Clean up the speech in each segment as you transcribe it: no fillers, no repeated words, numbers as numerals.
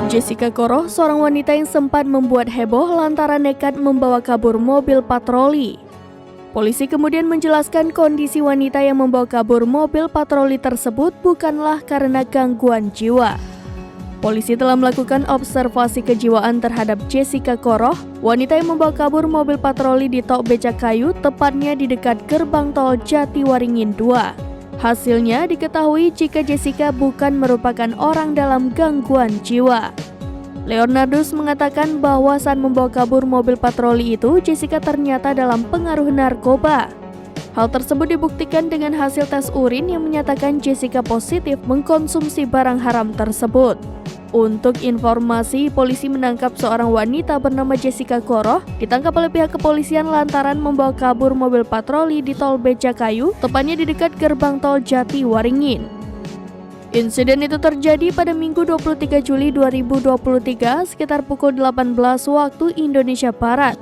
Jessica Koroh, seorang wanita yang sempat membuat heboh lantaran nekat membawa kabur mobil patroli. Polisi kemudian menjelaskan kondisi wanita yang membawa kabur mobil patroli tersebut bukanlah karena gangguan jiwa. Polisi telah melakukan observasi kejiwaan terhadap Jessica Koroh, wanita yang membawa kabur mobil patroli di Tol Becakayu, tepatnya di dekat gerbang tol Jatiwaringin 2. Hasilnya diketahui jika Jessica bukan merupakan orang dalam gangguan jiwa. Leonardus mengatakan bahwa saat membawa kabur mobil patroli itu, Jessica ternyata dalam pengaruh narkoba. Hal tersebut dibuktikan dengan hasil tes urin yang menyatakan Jessica positif mengkonsumsi barang haram tersebut. Untuk informasi, polisi menangkap seorang wanita bernama Jessica Koroh, ditangkap oleh pihak kepolisian lantaran membawa kabur mobil patroli di Tol Becakayu, tepatnya di dekat gerbang tol Jatiwaringin. Insiden itu terjadi pada Minggu 23 Juli 2023 sekitar pukul 18 waktu Indonesia Barat.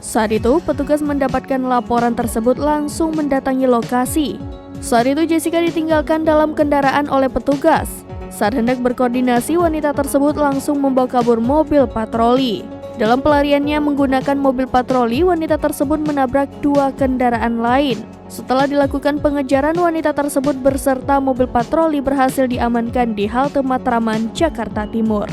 Saat itu, petugas mendapatkan laporan tersebut langsung mendatangi lokasi. Saat itu Jessica ditinggalkan dalam kendaraan oleh petugas. Saat hendak berkoordinasi, wanita tersebut langsung membawa kabur mobil patroli. Dalam pelariannya menggunakan mobil patroli, wanita tersebut menabrak dua kendaraan lain. Setelah dilakukan pengejaran, wanita tersebut berserta mobil patroli berhasil diamankan di halte Matraman, Jakarta Timur.